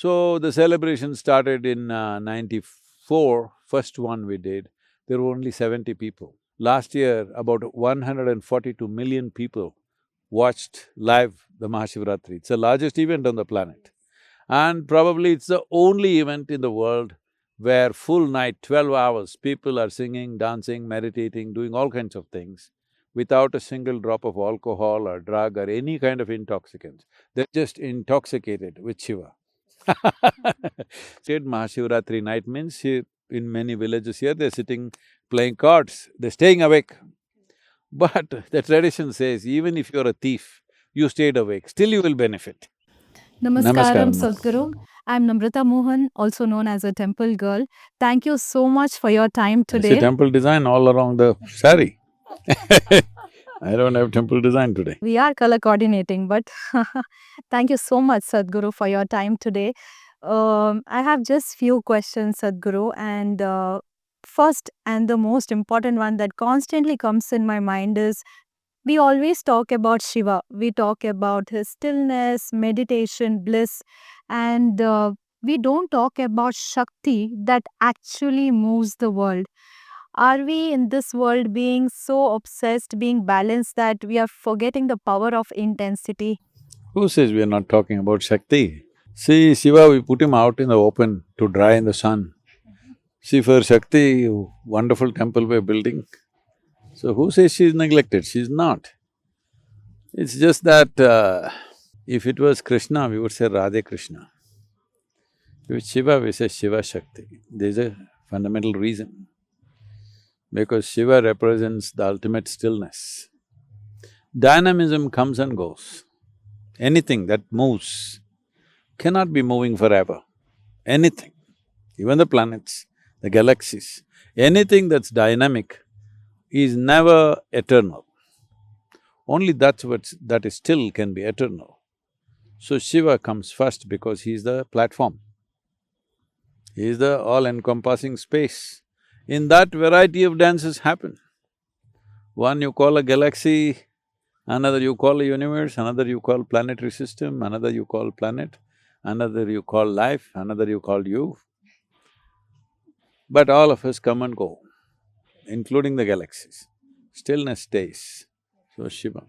So the celebration started in 94, first one we did, there were only 70 people. Last year, about 142 million people watched live the Mahashivratri. It's the largest event on the planet. And probably it's the only event in the world where full night, 12 hours, people are singing, dancing, meditating, doing all kinds of things without a single drop of alcohol or drug or any kind of intoxicants. They're just intoxicated with Shiva. Said Mahashivratri night means in many villages here, they're sitting playing cards, they're staying awake. But the tradition says, even if you're a thief, you stayed awake, still you will benefit. Namaskaram, Namaskaram. Sadhguru. I'm Namratha Mohan, also known as a temple girl. Thank you so much for your time I see today. temple design all around the sari. I don't have temple design today. We are color coordinating, but thank you so much, Sadhguru, for your time today. I have just few questions, Sadhguru, and first and the most important one that constantly comes in my mind is we always talk about Shiva. We talk about his stillness, meditation, bliss, and we don't talk about Shakti that actually moves the world. Are we in this world being so obsessed, being balanced that we are forgetting the power of intensity? Who says we are not talking about Shakti? See, Shiva, we put him out in the open to dry in the sun. See, for Shakti, wonderful temple we're building. So who says she's neglected? She's not. It's just that if it was Krishna, we would say Radhe Krishna. If it's Shiva, we say Shiva Shakti. There's a fundamental reason. Because Shiva represents the ultimate stillness. Dynamism comes and goes. Anything that moves cannot be moving forever. Anything, even the planets, the galaxies, anything that's dynamic is never eternal. Only that is still can be eternal. So Shiva comes first because he is the platform. He is the all-encompassing space. In that, variety of dances happen. One you call a galaxy, another you call a universe, another you call planetary system, another you call planet, another you call life, another you call you. But all of us come and go, including the galaxies. Stillness stays. So Shiva.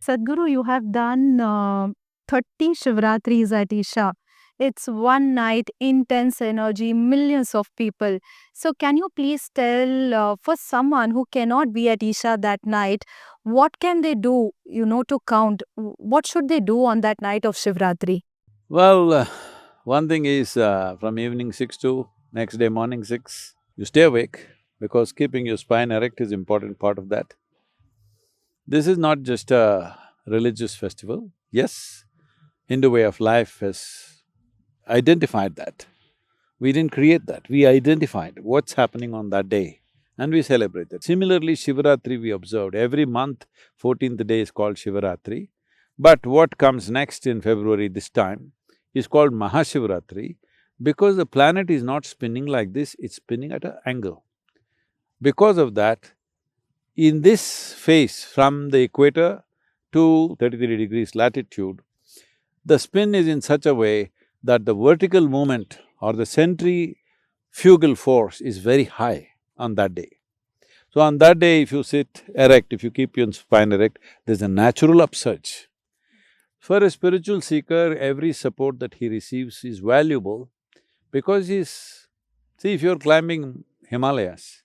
Sadhguru, you have done 30 Shivratris at Isha. It's one night, intense energy, millions of people. So, can you please tell for someone who cannot be at Isha that night, what can they do, to count? What should they do on that night of Shivratri? Well, one thing is from evening 6 to next day morning 6, you stay awake because keeping your spine erect is important part of that. This is not just a religious festival. Yes, Hindu way of life has identified that. We didn't create that, we identified what's happening on that day and we celebrate it. Similarly, Shivaratri we observed, every month 14th day is called Shivaratri. But what comes next in February this time is called Mahashivratri because the planet is not spinning like this, it's spinning at an angle. Because of that, in this phase from the equator to 33 degrees latitude, the spin is in such a way that the vertical movement or the centrifugal force is very high on that day. So on that day, if you sit erect, if you keep your spine erect, there's a natural upsurge. For a spiritual seeker, every support that he receives is valuable because he's… See, if you're climbing Himalayas,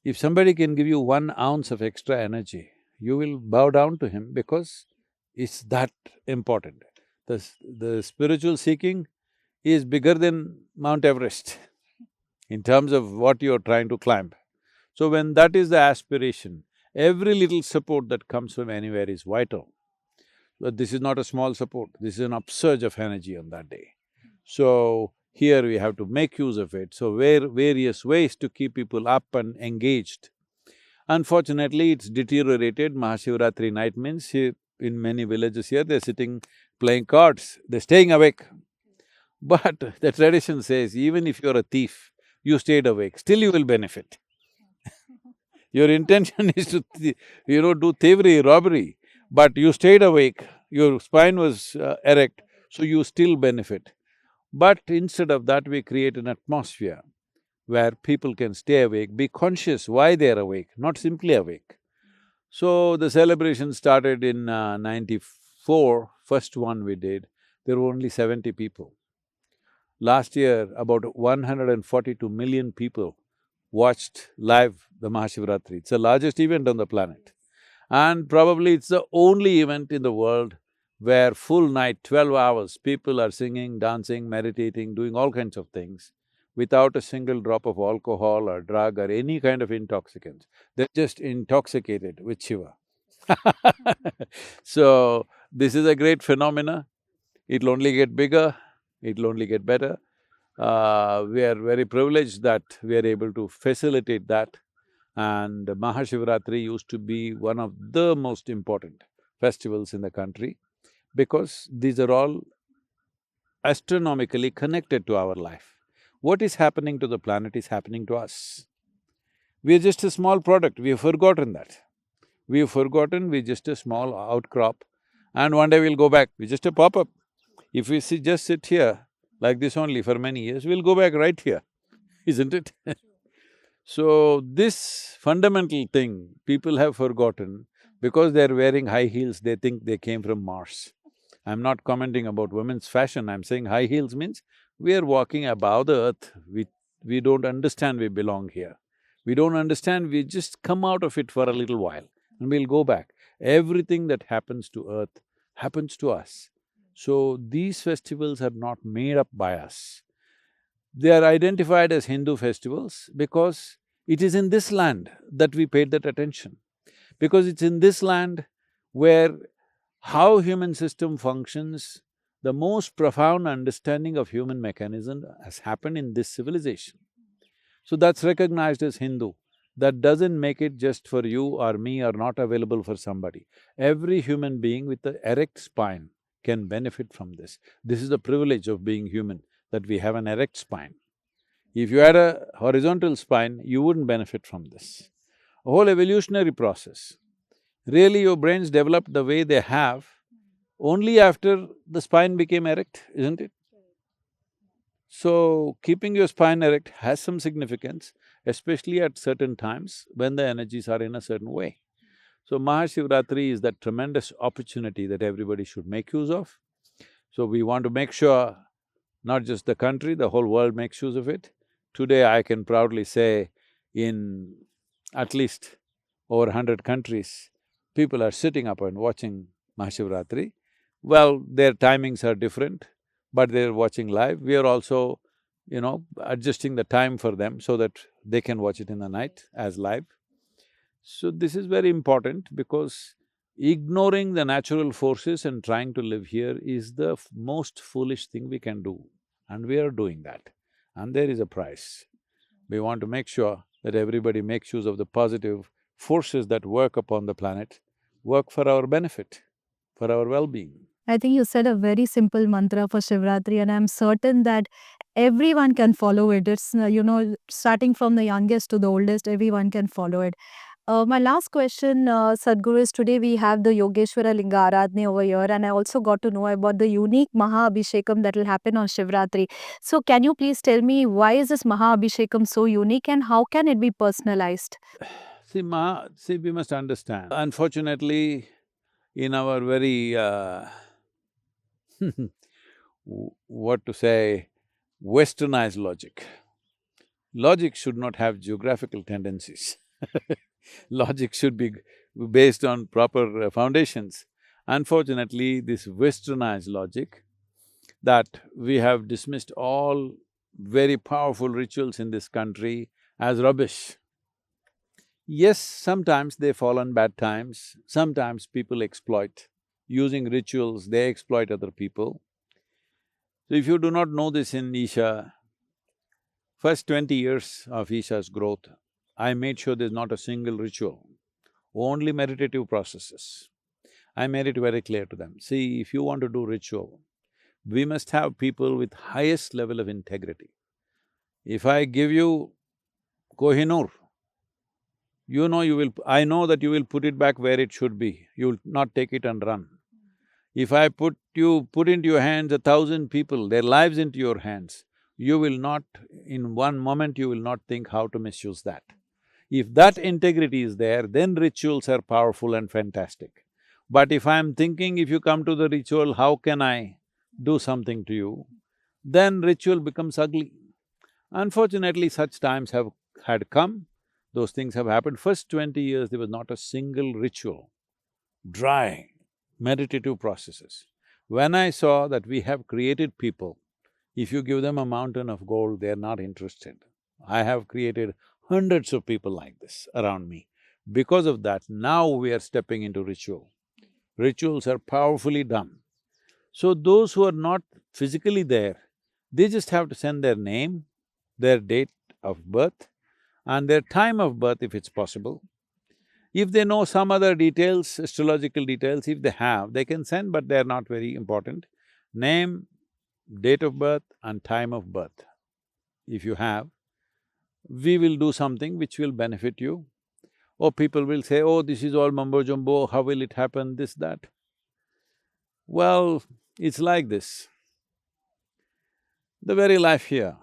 if somebody can give you 1 ounce of extra energy, you will bow down to him because it's that important. The spiritual seeking is bigger than Mount Everest in terms of what you're trying to climb. So when that is the aspiration, every little support that comes from anywhere is vital. But this is not a small support, this is an upsurge of energy on that day. So, here we have to make use of it, so various ways to keep people up and engaged. Unfortunately, it's deteriorated. Mahashivratri night means in many villages here, they're sitting playing cards, they're staying awake. But the tradition says, even if you're a thief, you stayed awake, still you will benefit. Your intention is to, do thievery, robbery, but you stayed awake, your spine was erect, So you still benefit. But instead of that, we create an atmosphere where people can stay awake, be conscious why they're awake, not simply awake. So the celebration started in 94, first one we did, there were only 70 people. Last year, about 142 million people watched live the Mahashivratri. It's the largest event on the planet. And probably it's the only event in the world where full night, 12 hours, people are singing, dancing, meditating, doing all kinds of things without a single drop of alcohol or drug or any kind of intoxicants. They're just intoxicated with Shiva. So, this is a great phenomena. It'll only get bigger, it'll only get better. We are very privileged that we are able to facilitate that, and Mahashivratri used to be one of the most important festivals in the country because these are all astronomically connected to our life. What is happening to the planet is happening to us. We are just a small product, we have forgotten that. We have forgotten we're just a small outcrop, and one day we'll go back, we're just a pop-up. If we just sit here like this only for many years, we'll go back right here, isn't it? So, this fundamental thing people have forgotten because they're wearing high heels, they think they came from Mars. I'm not commenting about women's fashion, I'm saying high heels means we are walking above the earth, we don't understand we belong here. We don't understand we just come out of it for a little while and we'll go back. Everything that happens to earth happens to us. So, these festivals are not made up by us. They are identified as Hindu festivals because it is in this land that we paid that attention. Because it's in this land where how human system functions, the most profound understanding of human mechanism has happened in this civilization. So that's recognized as Hindu. That doesn't make it just for you or me or not available for somebody. Every human being with an erect spine can benefit from this. This is the privilege of being human, that we have an erect spine. If you had a horizontal spine, you wouldn't benefit from this. A whole evolutionary process. Really, your brains developed the way they have only after the spine became erect, isn't it? So, keeping your spine erect has some significance, especially at certain times when the energies are in a certain way. So, Mahashivratri is that tremendous opportunity that everybody should make use of. So, we want to make sure not just the country, the whole world makes use of it. Today, I can proudly say in at least over 100 countries, people are sitting up and watching Mahashivratri. Well, their timings are different, but they're watching live. We are also, adjusting the time for them so that they can watch it in the night as live. So this is very important because ignoring the natural forces and trying to live here is the most foolish thing we can do, and we are doing that. And there is a price. We want to make sure that everybody makes use of the positive forces that work upon the planet, work for our benefit, for our well-being. I think you said a very simple mantra for Shivratri, and I'm certain that everyone can follow it. It's, starting from the youngest to the oldest, everyone can follow it. My last question, Sadhguru, is today we have the Yogeshwara Linga Aradhana over here, and I also got to know about the unique Maha Abhishekam that will happen on Shivratri. So, can you please tell me why is this Maha Abhishekam so unique and how can it be personalized? See, we must understand, unfortunately, in our very what to say, westernized logic, logic should not have geographical tendencies. Logic should be based on proper foundations. Unfortunately, this westernized logic that we have dismissed all very powerful rituals in this country as rubbish. Yes, sometimes they fall on bad times, sometimes people exploit. Using rituals, they exploit other people. So if you do not know this in Isha, first 20 years of Isha's growth, I made sure there's not a single ritual, only meditative processes. I made it very clear to them, see, if you want to do ritual, we must have people with highest level of integrity. If I give you Kohinoor, I know that you will put it back where it should be, you will not take it and run. If I put into your hands 1,000 people, their lives into your hands, you will not… in one moment you will not think how to misuse that. If that integrity is there, then rituals are powerful and fantastic. But if I'm thinking, if you come to the ritual, how can I do something to you, then ritual becomes ugly. Unfortunately, such times have had come, those things have happened. First 20 years, there was not a single ritual, dry, meditative processes. When I saw that we have created people, if you give them a mountain of gold, they are not interested. I have created hundreds of people like this around me. Because of that, now we are stepping into ritual. Rituals are powerfully done. So those who are not physically there, they just have to send their name, their date of birth and their time of birth if it's possible. If they know some other details, astrological details, if they have, they can send, but they're not very important. Name, date of birth and time of birth, if you have, we will do something which will benefit you. Or people will say, oh, this is all mumbo jumbo, how will it happen, this, that. Well, it's like this. The very life here,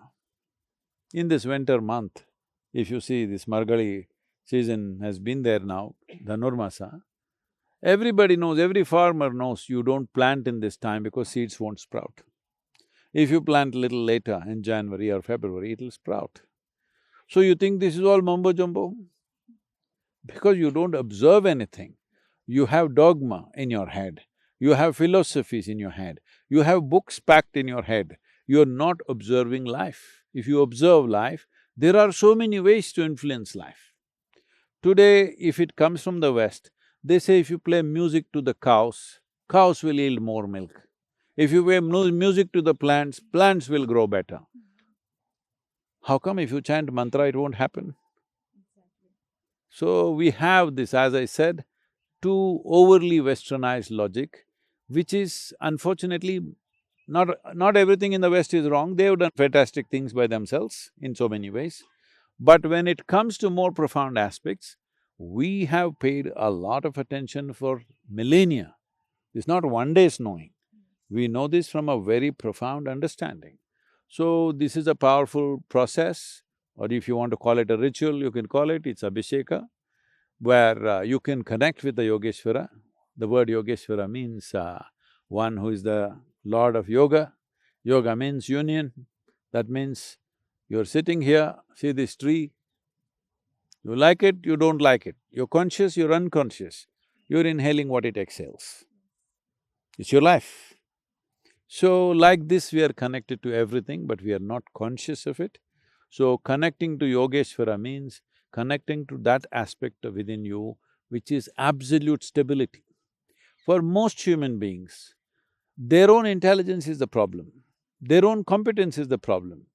in this winter month, if you see this Margali season has been there now, Dhanurmasa, everybody knows, every farmer knows you don't plant in this time because seeds won't sprout. If you plant little later in January or February, it'll sprout. So you think this is all mumbo jumbo? Because you don't observe anything. You have dogma in your head, you have philosophies in your head, you have books packed in your head, you're not observing life. If you observe life, there are so many ways to influence life. Today, if it comes from the West, they say if you play music to the cows, cows will yield more milk. If you play music to the plants, plants will grow better. How come if you chant mantra, it won't happen? So we have this, as I said, too overly westernized logic, which is unfortunately… not everything in the West is wrong, they have done fantastic things by themselves in so many ways. But when it comes to more profound aspects, we have paid a lot of attention for millennia. It's not one day's knowing. We know this from a very profound understanding. So, this is a powerful process, or if you want to call it a ritual, you can call it, it's Abhisheka, where you can connect with the Yogeshwara. The word Yogeshwara means one who is the lord of yoga. Yoga means union. That means you're sitting here, see this tree, you like it, you don't like it. You're conscious, you're unconscious. You're inhaling what it exhales. It's your life. So, like this, we are connected to everything, but we are not conscious of it. So, connecting to Yogeshwara means connecting to that aspect of within you which is absolute stability. For most human beings, their own intelligence is the problem, their own competence is the problem.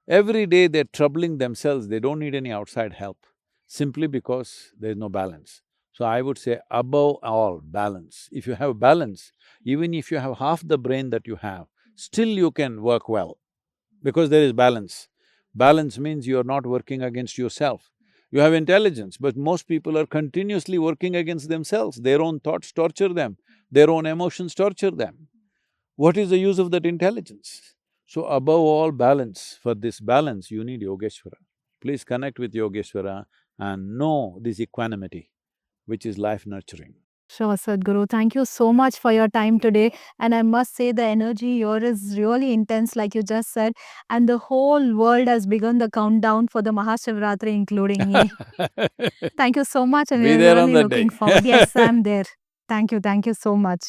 Every day they're troubling themselves, they don't need any outside help, simply because there's no balance. So I would say above all, balance. If you have balance, even if you have half the brain that you have, still you can work well, because there is balance. Balance means you are not working against yourself. You have intelligence, but most people are continuously working against themselves. Their own thoughts torture them, their own emotions torture them. What is the use of that intelligence? So above all, balance. For this balance, you need Yogeshwara. Please connect with Yogeshwara and know this equanimity, which is life nurturing. Sure, Sadhguru. Thank you so much for your time today. And I must say, the energy here is really intense, like you just said. And the whole world has begun the countdown for the Mahashivratri, including me. Thank you so much. And Be we're there on really that looking day. forward. Yes, I'm there. Thank you. Thank you so much.